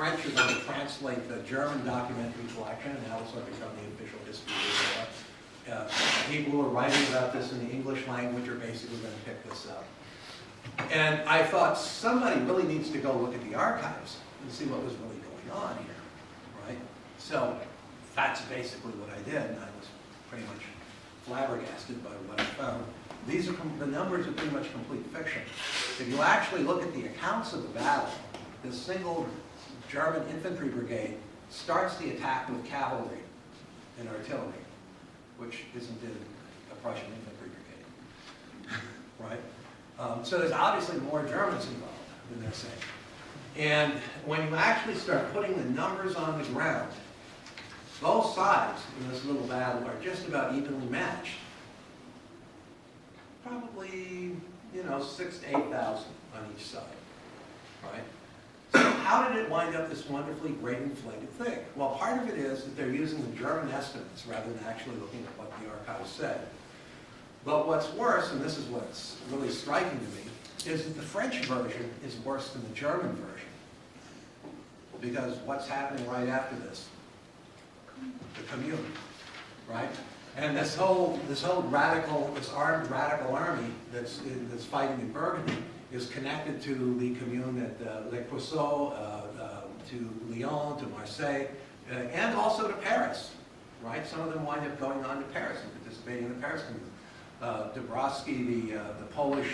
French are going to translate the German documentary collection, and now it's going to become the official history of Europe. People who are writing about this in the English language are basically going to pick this up. And I thought somebody really needs to go look at the archives and see what was really going on here, right? So that's basically what I did, and I was pretty much flabbergasted by what I found. These are the numbers are pretty much complete fiction. If you actually look at the accounts of the battle, this single German infantry brigade starts the attack with cavalry and artillery, which isn't in a Prussian infantry brigade, right? So there's obviously more Germans involved than they're saying. And when you actually start putting the numbers on the ground, both sides in this little battle are just about evenly matched. Probably, 6,000 to 8,000 on each side, right? So how did it wind up this wonderfully great inflated thing? Well, part of it is that they're using the German estimates rather than actually looking at what the archives said. But what's worse, and this is what's really striking to me, is that the French version is worse than the German version. Because what's happening right after this? The Commune, right? And this whole armed radical army that's fighting in Burgundy is connected to the Commune at Le Creusot, to Lyon, to Marseille, and also to Paris, right? Some of them wind up going on to Paris and participating in the Paris Commune. Deborah, the Polish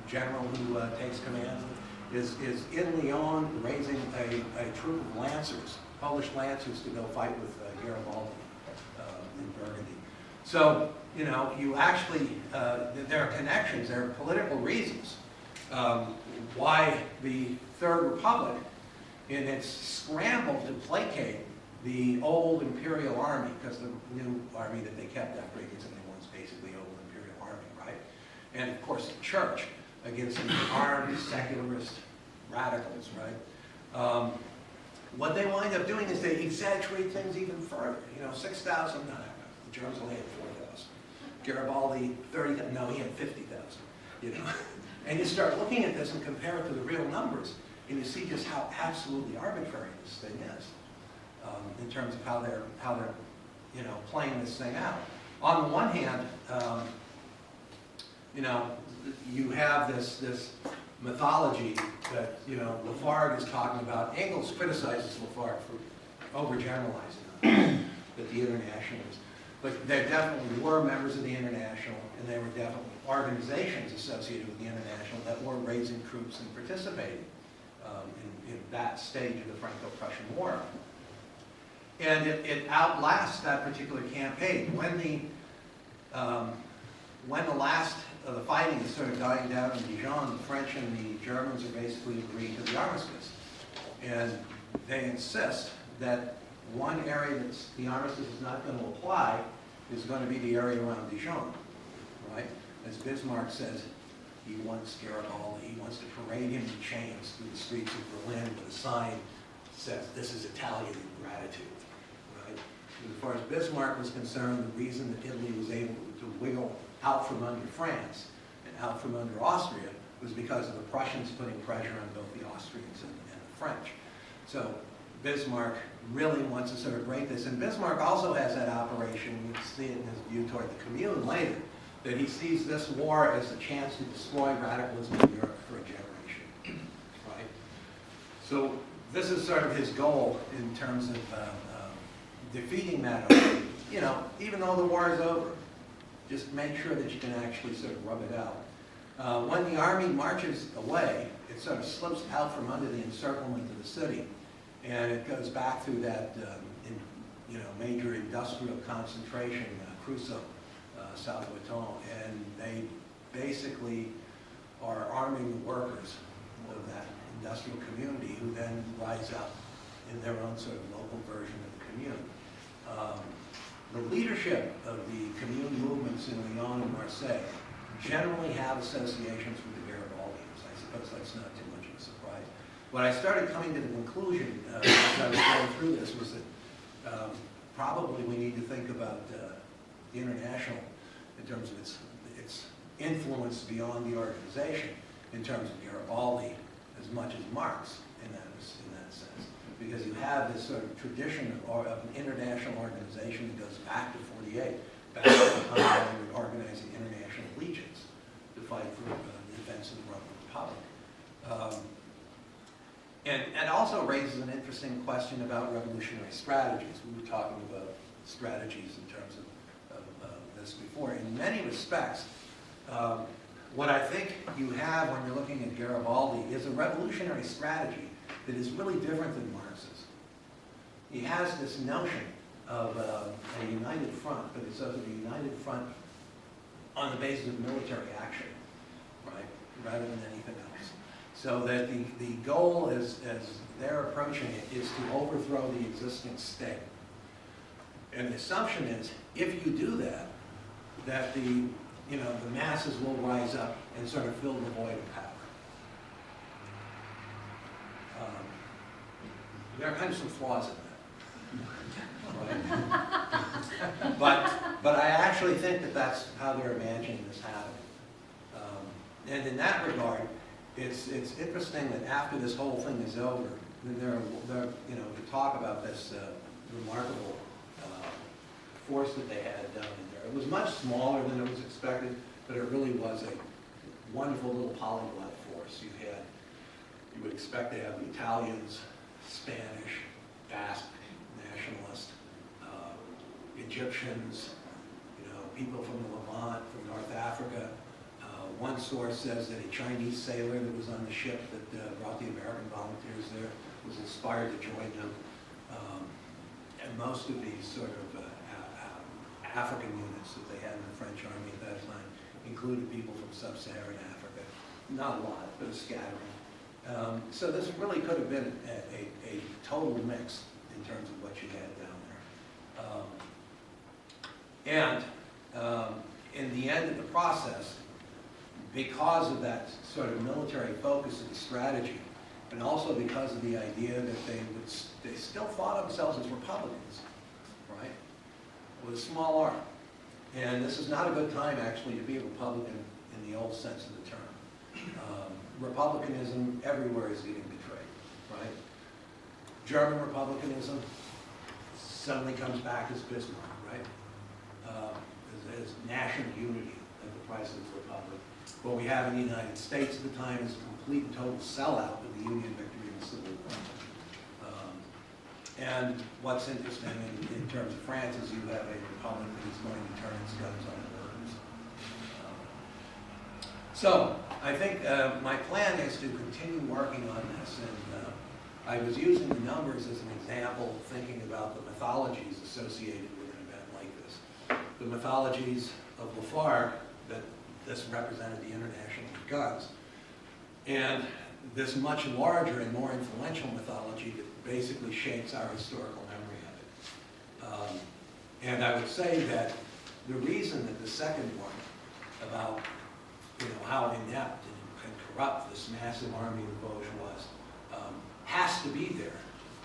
general who takes command, is in Lyon raising a troop of lancers, Polish lancers, to go fight with Garibaldi in Burgundy. So, you actually, there are connections, there are political reasons why the Third Republic, in its scramble to placate the old imperial army, because the new army that they kept after 1871 was basically old imperial army, right? And of course the church against the armed secularist radicals, right? What they wind up doing is they exaggerate things even further. 6,000, no, the Germans only had 4,000. Garibaldi, 30,000, no, he had 50,000, And you start looking at this and compare it to the real numbers, and you see just how absolutely arbitrary this thing is in terms of how they're playing this thing out. On the one hand, you have this mythology that Lafargue is talking about. Engels criticizes Lafargue for overgeneralizing that the Internationalists, but there definitely were members of the International, and there were definitely organizations associated with the International that were raising troops and participating in that stage of the Franco-Prussian War. And it outlasts that particular campaign. When the last of the fighting is sort of dying down in Dijon, the French and the Germans are basically agreeing to the armistice. And they insist that one area that the armistice is not going to apply is going to be the area around Dijon, right? As Bismarck says, he wants Garibaldi, he wants to parade him in chains through the streets of Berlin with a sign that says, "This is Italian gratitude," right? And as far as Bismarck was concerned, the reason that Italy was able to wiggle out from under France and out from under Austria was because of the Prussians putting pressure on both the Austrians and the French. So Bismarck really wants to sort of break this. And Bismarck also has that operation, you can see it in his view toward the Commune later, that he sees this war as a chance to destroy radicalism in Europe for a generation, right? So this is sort of his goal in terms of defeating that, even though the war is over. Just make sure that you can actually sort of rub it out. When the army marches away, it sort of slips out from under the encirclement of the city, and it goes back through that major industrial concentration, Creusot, South Breton, and they basically are arming the workers of that industrial community, who then rise up in their own sort of local version of the Commune. The leadership of the Commune movements in Lyon and Marseille generally have associations with the Garibaldians. I suppose that's not too much of a surprise. What I started coming to the conclusion as I was going through this was that probably we need to think about the International in terms of its influence beyond the organization, in terms of Garibaldi as much as Marx in that sense. because you have this sort of tradition of an international organization that goes back to 48, back to the time when they were organizing international legions to fight for the defense of the Roman Republic. And it also raises an interesting question about revolutionary strategies. We were talking about strategies in terms of this before. In many respects, what I think you have when you're looking at Garibaldi is a revolutionary strategy that is really different than Marx's. He has this notion of a united front, but it's sort of a united front on the basis of military action, right, rather than anything else. So that the goal, as they're approaching it, is to overthrow the existing state. And the assumption is, if you do that, that the masses will rise up and sort of fill the void of power. There are kind of some flaws in that. But I actually think that that's how they're imagining this happening. And in that regard, it's interesting that after this whole thing is over, they're to talk about this remarkable force that they had down in there. It was much smaller than it was expected, but it really was a wonderful little polyglot force. You would expect to have the Italians, Spanish, Basque, nationalist, Egyptians, people from the Levant, from North Africa. One source says that a Chinese sailor that was on the ship that brought the American volunteers there was inspired to join them. And most of these sort of African units that they had in the French army at that time included people from sub-Saharan Africa. Not a lot, but a scattering. So this really could have been a total mix in terms of what you had down there. In the end of the process, because of that sort of military focus of the strategy, and also because of the idea that they still thought of themselves as Republicans, right? With a small r. And this is not a good time, actually, to be a Republican in the old sense of the term. Republicanism everywhere is getting betrayed, right? German Republicanism suddenly comes back as Bismarck, right? As national unity of the price of the Republic. What we have in the United States at the time is a complete and total sellout of the Union victory in the Civil War. And what's interesting in terms of France is you have a republic that is going to turn its guns on the workers. So I think my plan is to continue working on this, and I was using the numbers as an example, thinking about the mythologies associated with an event like this. The mythologies of Lafar, that this represented the international guns, and this much larger and more influential mythology that basically shapes our historical memory of it. And I would say that the reason that the second one about how inept and corrupt this massive army of Vosges was has to be there,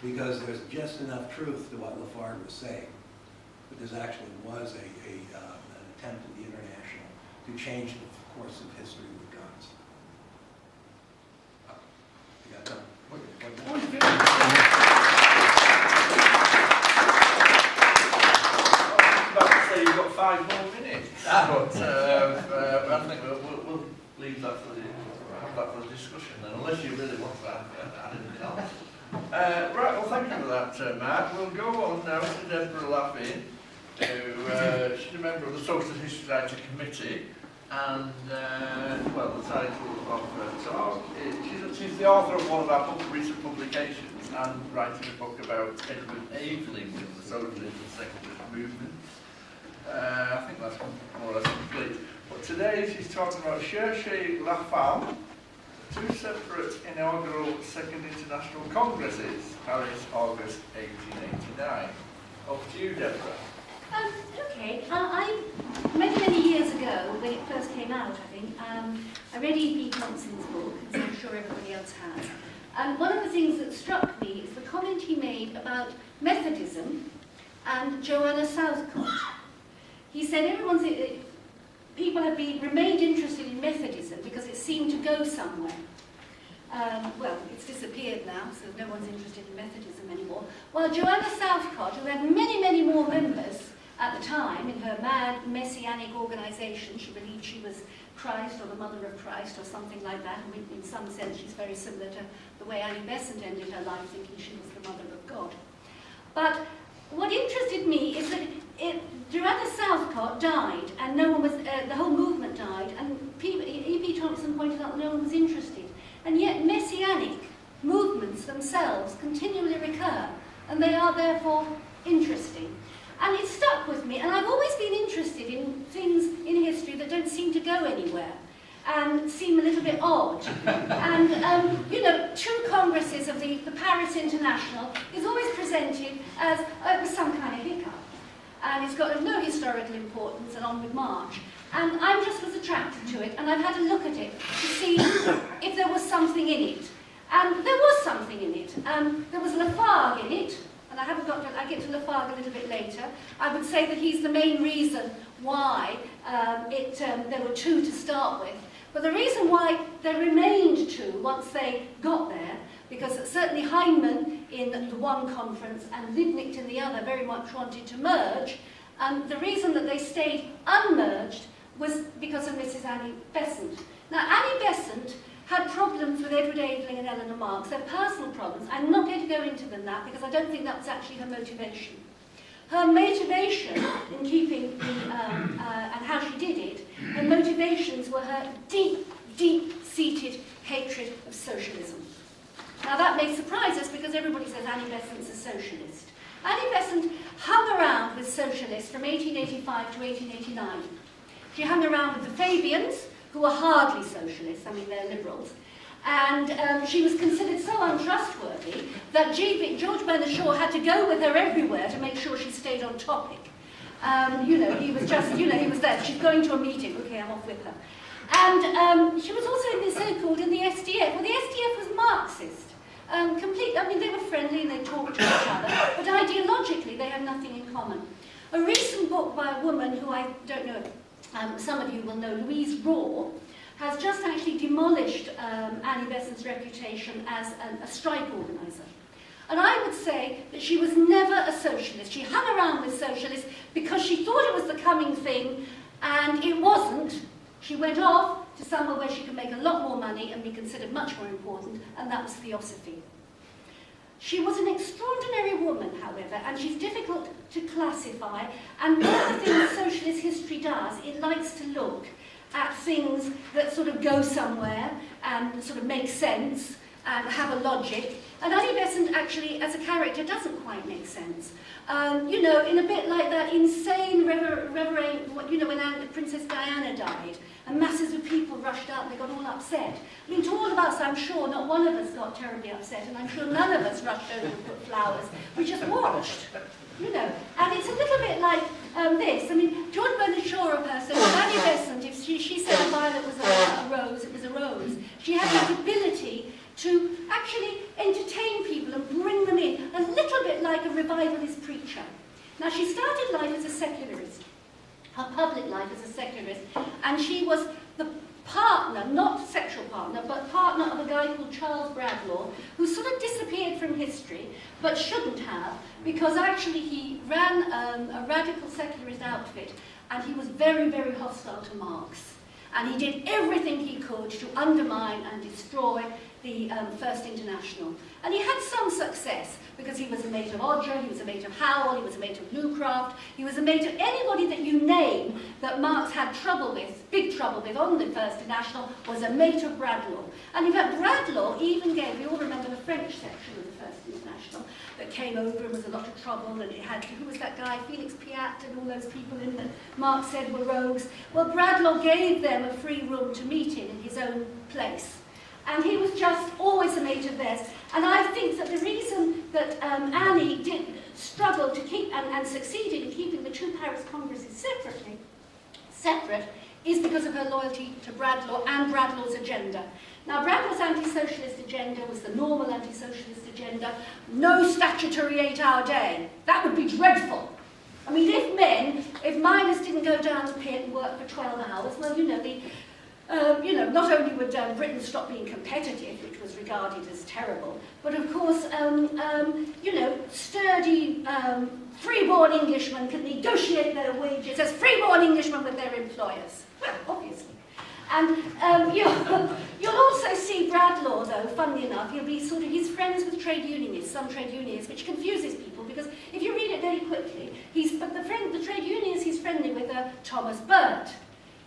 because there's just enough truth to what Lafar was saying. But there actually was an attempt at the international to change the course of history with guns. You got done. I was about to say you've got 5 more minutes, but I think we'll leave that for the discussion then, unless you really want to add anything else. Right, well, thank you for that, Matt. We'll go on now to Deborah Lavin, who she's a member of the Social History Society Committee, and well, the title of her talk is, she's the author of one of our recent publications and writing a book about Edward Aveling and the socialist and secondary movement. I think that's more or less complete. But today she's talking about Cherchez la Femme, 2 separate inaugural Second International Congresses, Paris, August 1889. Over to you, Deborah. Okay, many years ago, when it first came out, I think, I read E.P. Thompson's book, as I'm sure everybody else has. And one of the things that struck me is the comment he made about Methodism and Joanna Southcott. He said people had remained interested in Methodism because it seemed to go somewhere. well, it's disappeared now, so no one's interested in Methodism anymore, while Joanna Southcott, who had many, many more members at the time in her mad, messianic organisation, she believed she was Christ or the mother of Christ or something like that, and in some sense she's very similar to the way Annie Besant ended her life, thinking she was the mother of God. But what interested me is that Joanna Southcott died, and no one was, the whole movement died, and E.P. Thompson pointed out that no one was interested. And yet messianic movements themselves continually recur, and they are therefore interesting. And it stuck with me, and I've always been interested in things in history that don't seem to go anywhere and seem a little bit odd. And, you know, 2 congresses of the Paris International is always presented as it was some kind of hiccup. And it's got no historical importance, and on with March. And I just was attracted to it, and I've had a look at it to see if there was something in it. And there was something in it. There was Lafargue in it, and I get to Lafargue a little bit later. I would say that he's the main reason why there were 2 to start with. But the reason why there remained 2 once they got there, because certainly Heinemann in the one conference and Liebknecht in the other very much wanted to merge, the reason that they stayed unmerged was because of Mrs. Annie Besant. Now, Annie Besant had problems with Edward Aveling and Eleanor Marx. They're personal problems. I'm not going to go into them now because I don't think that was actually her motivation. Her motivation in keeping the, and how she did it, her motivations were her deep, deep-seated hatred of socialism. Now that may surprise us because everybody says Annie Besant's a socialist. Annie Besant hung around with socialists from 1885 to 1889. She hung around with the Fabians, who were hardly socialists, I mean they're liberals, and she was considered so untrustworthy that George Bernard Shaw had to go with her everywhere to make sure she stayed on topic. You know, he was just, you know, he was there. She's going to a meeting, okay, I'm off with her. And she was also in the so-called in the SDF. Well, the SDF was Marxist. Completely, I mean, they were friendly and they talked to each other, but ideologically they had nothing in common. A recent book by a woman who I don't know, some of you will know, Louise Raw, has just actually demolished Annie Besant's reputation as a strike organiser. And I would say that she was never a socialist. She hung around with socialists because she thought it was the coming thing, and it wasn't. She went off to somewhere where she could make a lot more money and be considered much more important, and that was Theosophy. She was an extraordinary woman, however, and she's difficult to classify, and one of the things socialist history does, it likes to look at things that sort of go somewhere and sort of make sense and have a logic. And Annie Besant actually, as a character, doesn't quite make sense. You know, in a bit like that insane you know, when Princess Diana died, and masses of people rushed out and they got all upset. I mean, to all of us, I'm sure not one of us got terribly upset, and I'm sure none of us rushed over and put flowers. We just watched, you know. And it's a little bit like this. I mean, George Bernard Shaw of her said, Annie Besant, if she said a violet was a rose, it was a rose. She had that ability to actually entertain people and bring them in, a little bit like a revivalist preacher. Now, she started life as a secularist, her public life as a secularist, and she was the partner, not sexual partner, but partner of a guy called Charles Bradlaugh, who sort of disappeared from history, but shouldn't have, because actually he ran a radical secularist outfit, and he was very, very hostile to Marx. And he did everything he could to undermine and destroy the First International. And he had some success, because he was a mate of Odger, he was a mate of Howell, he was a mate of Lucraft, he was a mate of anybody that you name that Marx had trouble with, big trouble with on the First International, was a mate of Bradlaugh. And in fact, Bradlaugh even gave, we all remember the French section of the First International, that came over and was a lot of trouble, and it had, who was that guy, Felix Piat, and all those people in that Marx said were rogues. Well, Bradlaugh gave them a free room to meet in his own place. And he was just always a mate of theirs. And I think that the reason that Annie did struggle to keep and succeeded in keeping the 2 Paris Congresses separate is because of her loyalty to Bradlaugh and Bradlaugh's agenda. Now, Bradlaugh's anti-socialist agenda was the normal anti-socialist agenda. No statutory 8-hour day. That would be dreadful. I mean, if miners didn't go down the pit and work for 12 hours, well, you know, you know, not only would Britain stop being competitive, which was regarded as terrible, but of course, you know, sturdy free-born Englishmen can negotiate their wages as free-born Englishmen with their employers. Well, obviously. And you'll also see Bradlaugh, though, funnily enough, he's friends with trade unionists, some trade unionists, which confuses people, because if you read it very quickly, the trade unionists he's friendly with are Thomas Burt,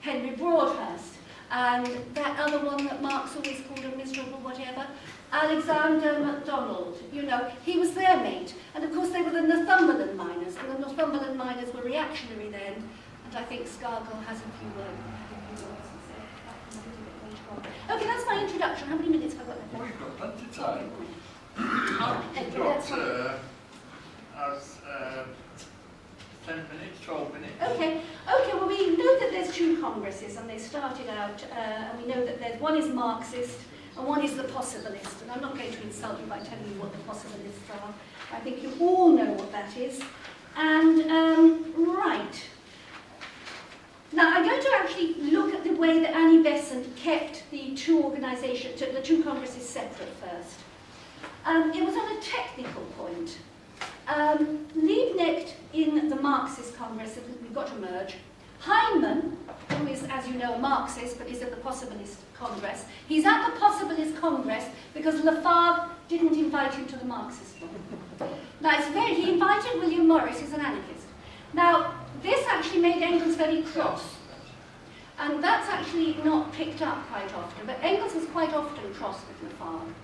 Henry Broadhurst, and that other one that Marx always called a miserable whatever, Alexander MacDonald. You know, he was their mate. And of course they were the Northumberland miners, and the Northumberland miners were reactionary then, and I think Scargill has a few words to say. Okay, that's my introduction. How many minutes have I got left? Well, you've got plenty of time. Okay, You've got 10 minutes, 12 minutes. Okay, well we know that there's two congresses and they started out, and we know that one is Marxist and one is the possibilist, and I'm not going to insult you by telling you what the possibilists are. I think you all know what that is. And, right. Now I'm going to actually look at the way that Annie Besant kept the two organisations, the two congresses separate first. It was on a technical point. Liebknecht in the Marxist Congress, we've got to merge. Heinemann, who is, as you know, a Marxist, but is at the Possibilist Congress. He's at the Possibilist Congress because Lafargue didn't invite him to the Marxist one. Now, he invited William Morris, who's an anarchist. Now, this actually made Engels very cross. And that's actually not picked up quite often, but Engels was quite often cross with Lafargue.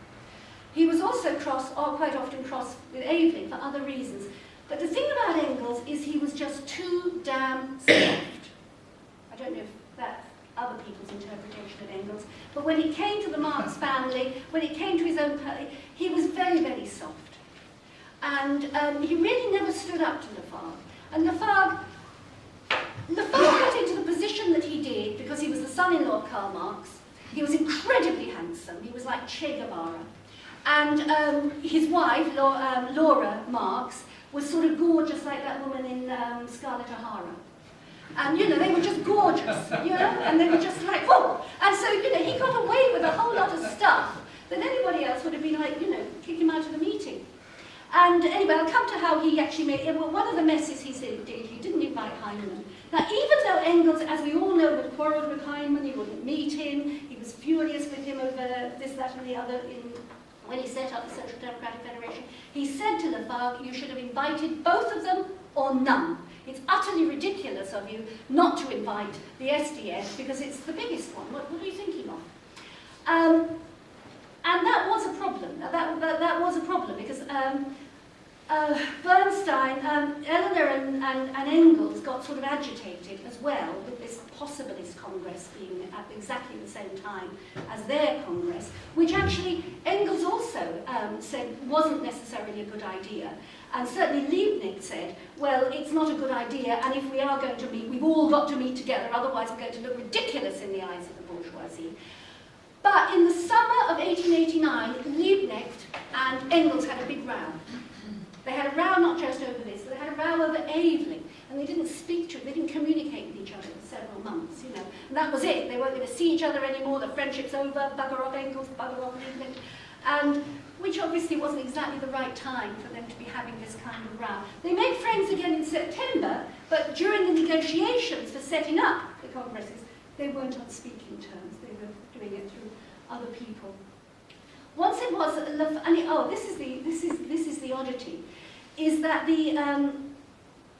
He was also quite often cross with Aveling for other reasons. But the thing about Engels is he was just too damn soft. I don't know if that's other people's interpretation of Engels, but when it came to the Marx family, when it came to his own party, he was very, very soft. And he really never stood up to Lafargue. And Lafargue got into the position that he did because he was the son-in-law of Karl Marx. He was incredibly handsome. He was like Che Guevara. And his wife, Laura Marx, was sort of gorgeous like that woman in Scarlett O'Hara. And, you know, they were just gorgeous, you know, and they were just like, whoa! And so, you know, he got away with a whole lot of stuff that anybody else would have been like, you know, kick him out of the meeting. And anyway, I'll come to how he actually made, well, one of the messes he did, he didn't invite Heinemann. Now, even though Engels, as we all know, had quarrelled with Heinemann, he wouldn't meet him, he was furious with him over this, that, and the other when he set up the Social Democratic Federation, he said to Lafargue, you should have invited both of them or none. It's utterly ridiculous of you not to invite the SDF because it's the biggest one. What are you thinking of? And that was a problem. That was a problem because Bernstein, Eleanor and Engels got sort of agitated as well with this Possibilist Congress being at exactly the same time as their Congress, which actually Engels also said wasn't necessarily a good idea. And certainly Liebknecht said, well, it's not a good idea, and if we are going to meet, we've all got to meet together, otherwise we're going to look ridiculous in the eyes of the bourgeoisie. But in the summer of 1889, Liebknecht and Engels had a big row. They had a row not just over this, but they had a row over Aveling, and they didn't speak to it, they didn't communicate with each other for several months, you know. And that was it, they weren't going to see each other anymore, the friendship's over, bugger off Engels, bugger off Liebknecht. And which obviously wasn't exactly the right time for them to be having this kind of row. They made friends again in September, but during the negotiations for setting up the congresses, they weren't on speaking terms, they were doing it through other people. Once it was, this is the oddity, is that the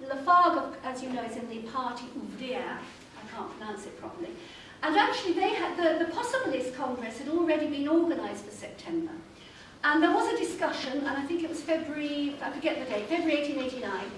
Lafargue, as you know, is in the Parti Ouvrier, I can't pronounce it properly, and actually they had the Possibilist Congress had already been organised for September, and there was a discussion, and I think it was February, I forget the date, February 1889.